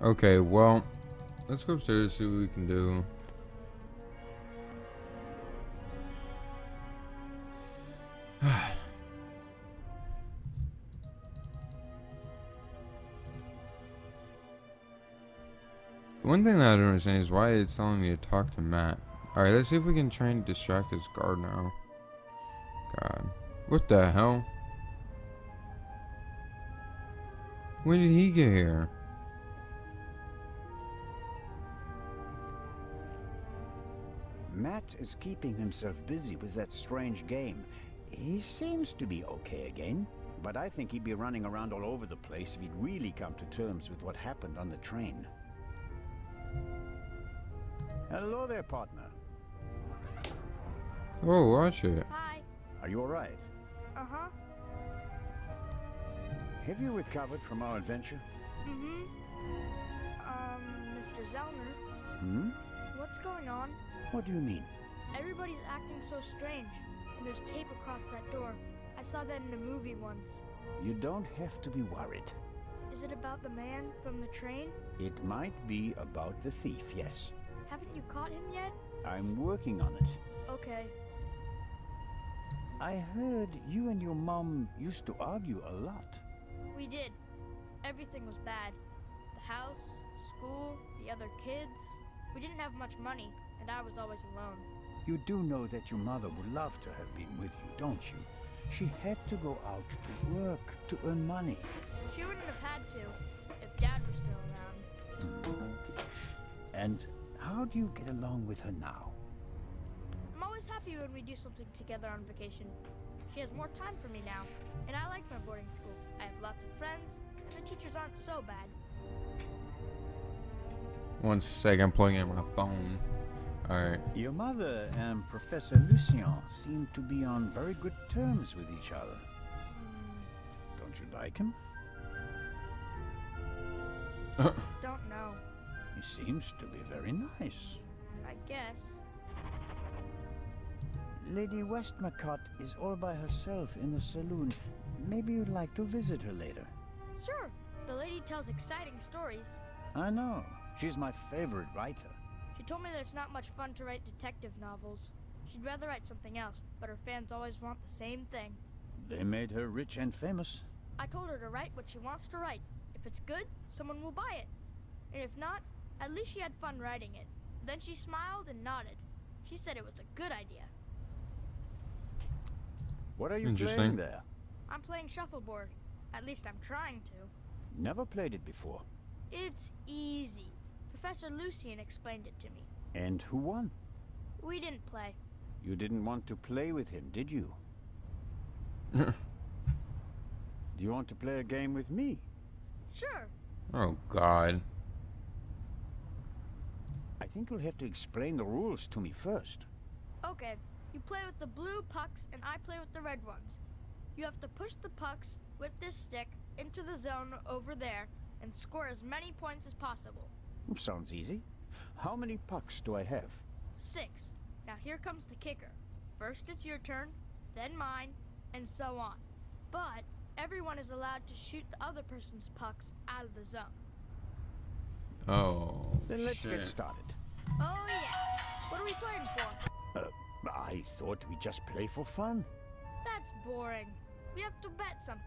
Okay, well, let's go upstairs see what we can do. One thing that I don't understand is why it's telling me to talk to Matt. Alright, let's see if we can try and distract this guard now. God. What the hell? When did he get here? Matt is keeping himself busy with that strange game. He seems to be okay again, but I think he'd be running around all over the place if he'd really come to terms with what happened on the train. Hello there, partner. Oh, watch it. Hi. Are you all right? Uh-huh. Have you recovered from our adventure? Mm-hmm. Mr. Zellner, Hmm? what's going on? What do you mean? Everybody's acting so strange, and there's tape across that door. I saw that in a movie once. You don't have to be worried. Is it about the man from the train? It might be about the thief, yes. Haven't you caught him yet? I'm working on it. Okay. I heard you and your mom used to argue a lot. We did. Everything was bad. The house, school, the other kids. We didn't have much money, and I was always alone. You do know that your mother would love to have been with you, don't you? She had to go out to work to earn money. She wouldn't have had to if Dad was still around. And how do you get along with her now? I'm always happy when we do something together on vacation. She has more time for me now, and I like my boarding school. I have lots of friends, and the teachers aren't so bad. One sec, I'm plugging in my phone. Alright. Your mother and Professor Lucien seem to be on very good terms with each other. Don't you like him? Don't know. He seems to be very nice. I guess. Lady Westmacott is all by herself in the saloon. Maybe you'd like to visit her later. Sure. The lady tells exciting stories. I know. She's my favorite writer. She told me that it's not much fun to write detective novels. She'd rather write something else, but her fans always want the same thing. They made her rich and famous. I told her to write what she wants to write. If it's good, someone will buy it. And if not, at least she had fun writing it. Then she smiled and nodded. She said it was a good idea. What are you Interesting. playing there? I'm playing Shuffleboard. At least I'm trying to. Never played it before. It's easy. Professor Lucien explained it to me. And who won? We didn't play. You didn't want to play with him, did you? Do you want to play a game with me? Sure. Oh, God. I think you'll have to explain the rules to me first. Okay. You play with the blue pucks and I play with the red ones. You have to push the pucks with this stick into the zone over there and score as many points as possible. Sounds easy. How many pucks do I have? 6. Now here comes the kicker. First it's your turn, then mine, and so on. But everyone is allowed to shoot the other person's pucks out of the zone. Oh, Then let's shit. get started. Oh yeah. What are we playing for? I thought we'd just play for fun. That's boring. We have to bet something.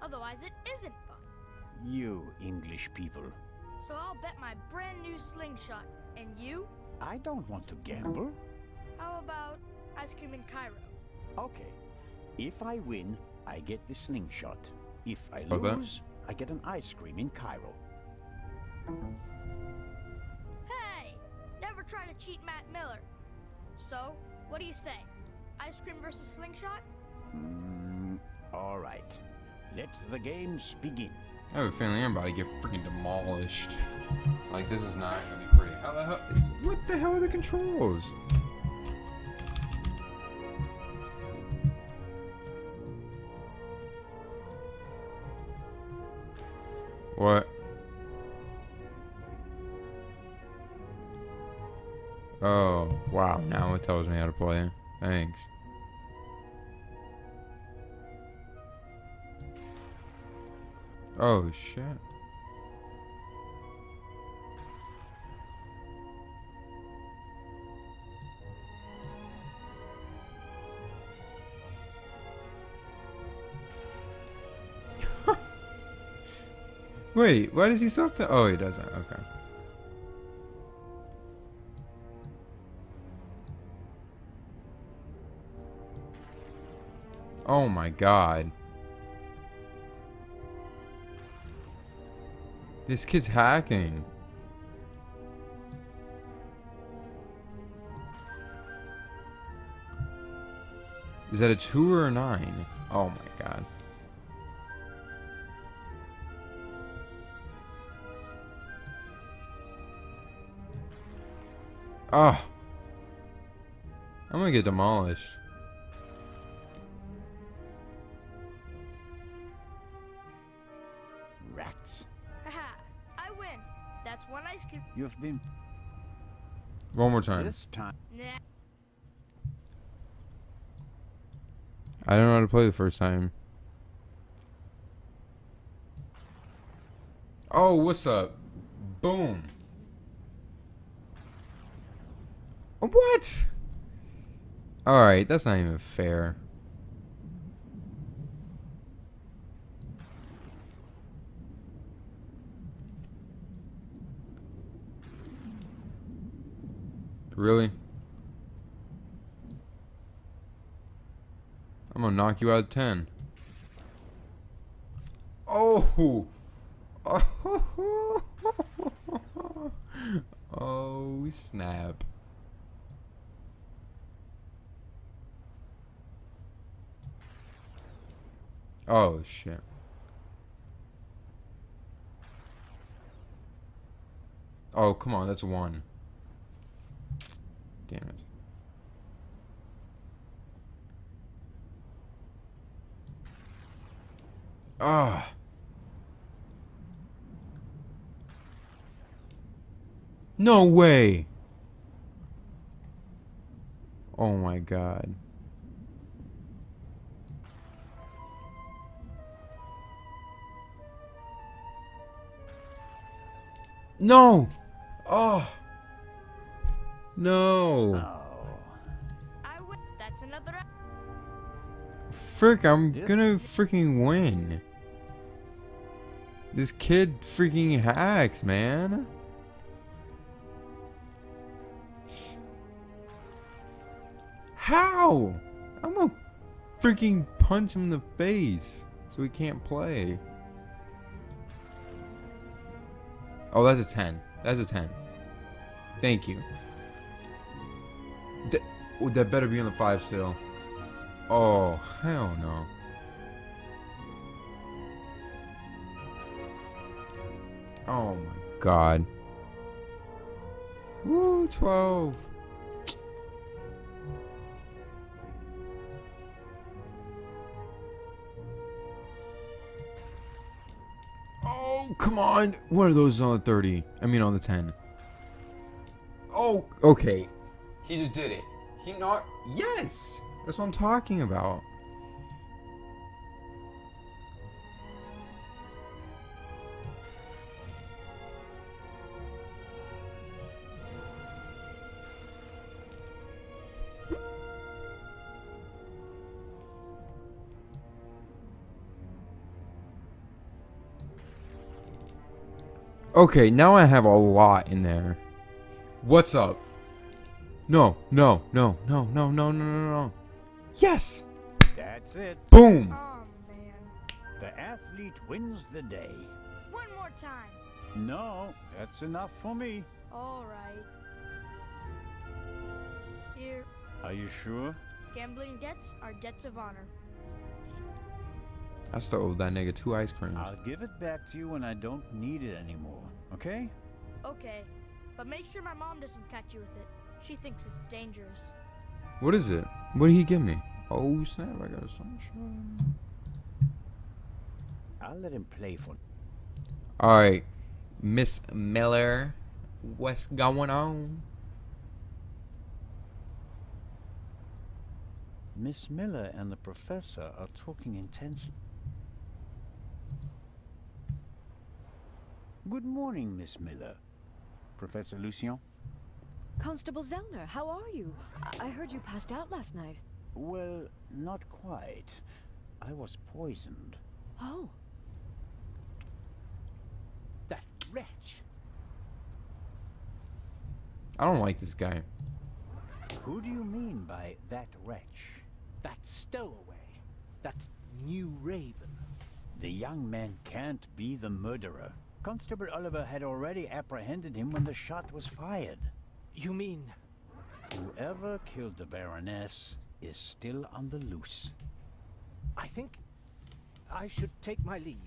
Otherwise it isn't fun. You English people. So I'll bet my brand new slingshot. And you? I don't want to gamble. How about ice cream in Cairo? Okay. If I win, I get the slingshot. If I Okay. lose, I get an ice cream in Cairo. Hey! Never try to cheat Matt Miller. So, what do you say? Ice cream versus slingshot? All right. Let the games begin. I have a feeling I'm about to get freaking demolished. Like, this is not gonna be pretty. How the hell? What the hell are the controls? What? Oh, wow. Now it tells me how to play. Thanks. Oh, shit. Wait, why does he still have to? Oh, he doesn't. Okay. Oh my god. This kid's hacking. Is that a 2 or a 9? Oh my god. Ah. I'm gonna get demolished. Rats. Haha, I win. That's one ice cube. You've been One more time. this time. Nah. I don't know how to play the first time. Oh, what's up? Boom. What? Alright, that's not even fair. Really? I'm gonna knock you out of 10. Oh! Oh! Oh, snap. Oh, shit. Oh, come on, that's 1. Damn it. Ah. No way. Oh my god. No. Oh. No. Oh. I win. That's another. Frick, I'm gonna freaking win. This kid freaking hacks, man. How? I'm gonna freaking punch him in the face so he can't play. Oh, that's a 10. That's a 10. Thank you. That better be on the 5 still. Oh, hell no. Oh my god. Woo, 12. Oh, come on. What are those on the 30? I mean on the 10. Oh, okay. He just did it. He not. Yes! That's what I'm talking about. Okay, now I have a lot in there. What's up? No, no, no, no, no, no, no, no, no. Yes! That's it. Boom! Oh man. The athlete wins the day. One more time. No, that's enough for me. All right. Here, Are you sure? gambling debts are debts of honor. I still owe that nigga 2 ice creams. I'll give it back to you when I don't need it anymore. Okay? Okay, but make sure my mom doesn't catch you with it. She thinks it's dangerous. What is it? What did he give me? Oh snap, I got a sunshine. I'll let him play for. Alright, Miss Miller, what's going on? Miss Miller and the professor are talking intensely. Good morning, Miss Miller. Professor Lucien? Constable Zellner, how are you? I heard you passed out last night. Well, not quite. I was poisoned. Oh. wretch. I don't like this guy. Who do you mean by that wretch? That stowaway. That new raven. The young man can't be the murderer. Constable Oliver had already apprehended him when the shot was fired. You mean... Whoever killed the Baroness is still on the loose. I think I should take my leave.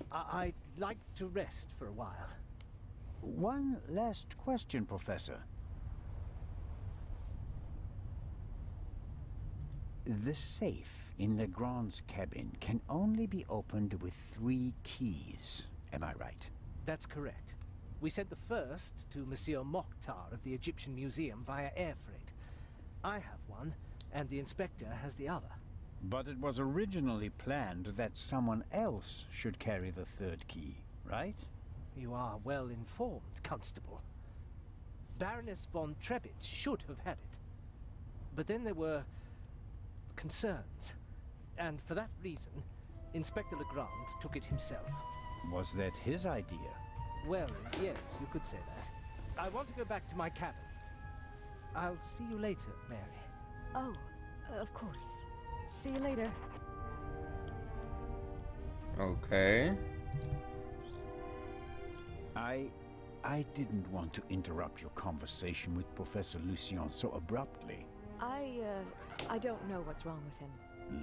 I'd like to rest for a while. One last question, Professor. The safe in Legrand's cabin can only be opened with 3 keys. Am I right? That's correct. We sent the first to Monsieur Mokhtar of the Egyptian Museum via air freight. I have one, and the inspector has the other. But it was originally planned that someone else should carry the 3rd key, right? You are well informed, Constable. Baroness von Trebitz should have had it. But then there were concerns. And for that reason, Inspector Legrand took it himself. Was that his idea? Well, yes, you could say that. I want to go back to my cabin. I'll see you later, Mary. Oh, of course. See you later. Okay. I didn't want to interrupt your conversation with Professor Lucien so abruptly. I don't know what's wrong with him.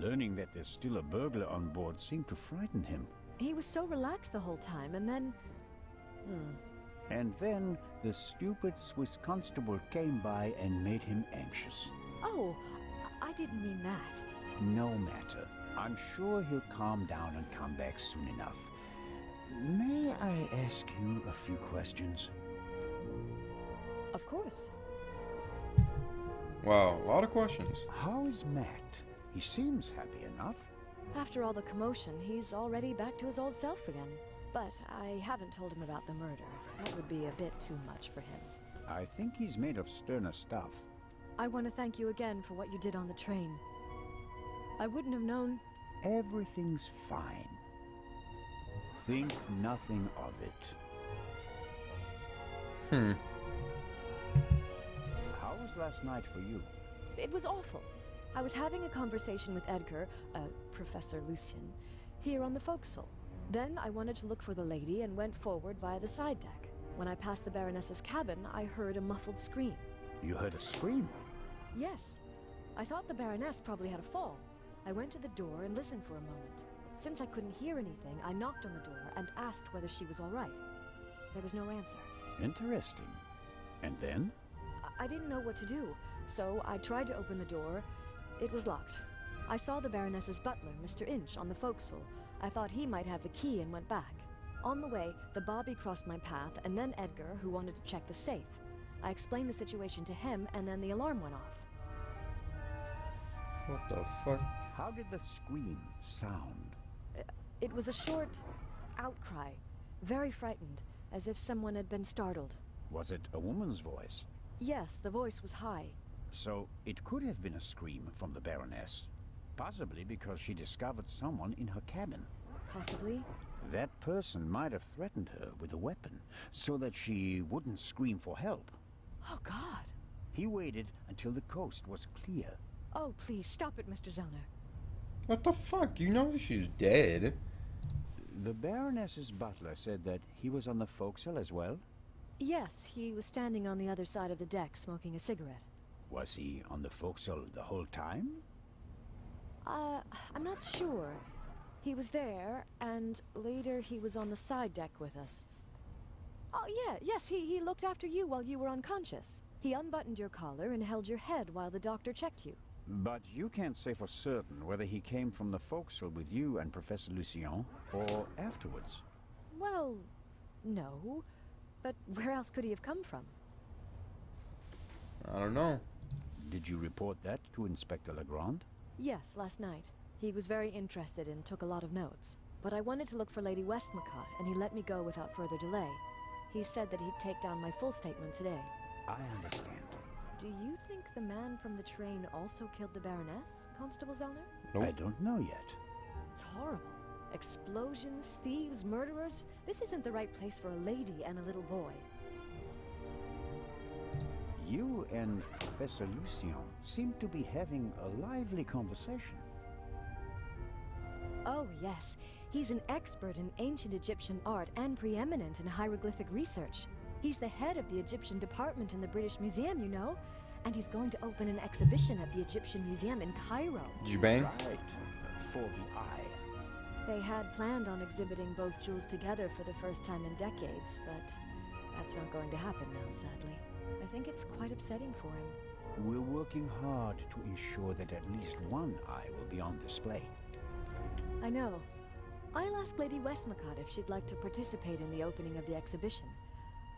Learning that there's still a burglar on board seemed to frighten him. He was so relaxed the whole time, and then... And then the stupid Swiss constable came by and made him anxious. Oh, I didn't mean that. No matter. I'm sure he'll calm down and come back soon enough. May I ask you a few questions? Of course. Wow, a lot of questions. How is Matt? He seems happy enough. After all the commotion, he's already back to his old self again. But I haven't told him about the murder. That would be a bit too much for him. I think he's made of sterner stuff. I want to thank you again for what you did on the train. I wouldn't have known... Everything's fine. Think nothing of it. How was last night for you? It was awful. I was having a conversation with Edgar, Professor Lucien, here on the forecastle. Then I wanted to look for the lady and went forward via the side deck. When I passed the Baroness's cabin, I heard a muffled scream. You heard a scream? Yes. I thought the Baroness probably had a fall. I went to the door and listened for a moment. Since I couldn't hear anything, I knocked on the door and asked whether she was all right. There was no answer. Interesting. And then? I didn't know what to do, so I tried to open the door. It was locked. I saw the Baroness's butler, Mr. Inch, on the forecastle. I thought he might have the key and went back. On the way, the bobby crossed my path, and then Edgar, who wanted to check the safe. I explained the situation to him, and then the alarm went off. What the fuck? How did the scream sound? It was a short outcry, very frightened, as if someone had been startled. Was it a woman's voice? Yes, the voice was high. So it could have been a scream from the Baroness. Possibly because she discovered someone in her cabin. Possibly. That person might have threatened her with a weapon, so that she wouldn't scream for help. Oh, God. He waited until the coast was clear. Oh, please, stop it, Mr. Zellner. What the fuck? You know she's dead. The Baroness's butler said that he was on the forecastle as well? Yes, he was standing on the other side of the deck smoking a cigarette. Was he on the forecastle the whole time? I'm not sure. He was there, and later he was on the side deck with us. Oh, yeah, yes, he looked after you while you were unconscious. He unbuttoned your collar and held your head while the doctor checked you. But you can't say for certain whether he came from the forecastle with you and Professor Lucien, or afterwards. Well, no. But where else could he have come from? I don't know. Did you report that to Inspector Legrand? Yes, last night. He was very interested and took a lot of notes. But I wanted to look for Lady Westmacott, and he let me go without further delay. He said that he'd take down my full statement today. I understand. Do you think the man from the train also killed the Baroness, Constable Zellner? Nope. I don't know yet. It's horrible. Explosions, thieves, murderers. This isn't the right place for a lady and a little boy. You and Professor Lucien seem to be having a lively conversation. Oh, yes. He's an expert in ancient Egyptian art and preeminent in hieroglyphic research. He's the head of the Egyptian department in the British Museum, you know? And he's going to open an exhibition at the Egyptian Museum in Cairo. Did you bang? Right. For the eye. They had planned on exhibiting both jewels together for the first time in decades, but that's not going to happen now, sadly. I think it's quite upsetting for him. We're working hard to ensure that at least one eye will be on display. I know. I'll ask Lady Westmacott if she'd like to participate in the opening of the exhibition.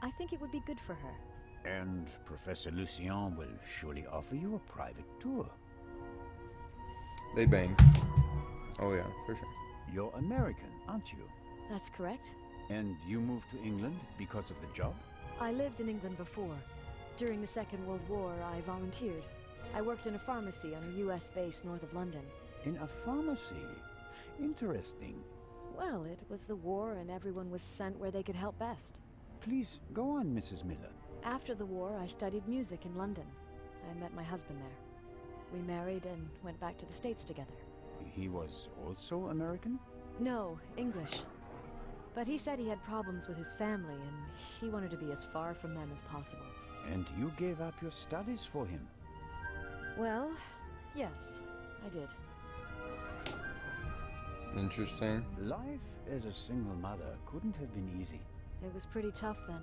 I think it would be good for her. And Professor Lucien will surely offer you a private tour. They banged. Oh yeah, for sure. You're American, aren't you? That's correct. And you moved to England because of the job? I lived in England before. During the Second World War, I volunteered. I worked in a pharmacy on a US base north of London. In a pharmacy? Interesting. Well, it was the war and everyone was sent where they could help best. Please, go on, Mrs. Miller. After the war, I studied music in London. I met my husband there. We married and went back to the States together. He was also American? No, English. But he said he had problems with his family and he wanted to be as far from them as possible. And you gave up your studies for him? Well, yes, I did. Interesting. Life as a single mother couldn't have been easy. It was pretty tough then.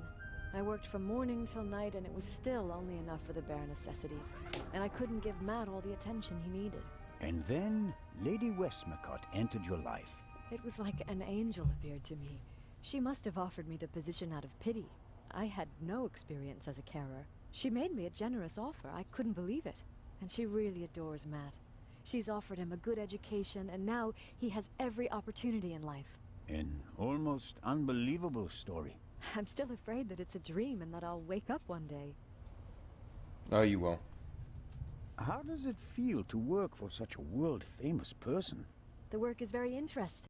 I worked from morning till night and it was still only enough for the bare necessities. And I couldn't give Matt all the attention he needed. And then Lady Westmacott entered your life. It was like an angel appeared to me. She must have offered me the position out of pity. I had no experience as a carer. She made me a generous offer. I couldn't believe it. And she really adores Matt. She's offered him a good education, and now he has every opportunity in life. An almost unbelievable story. I'm still afraid that it's a dream and that I'll wake up one day. Oh, you will. How does it feel to work for such a world-famous person? The work is very interesting.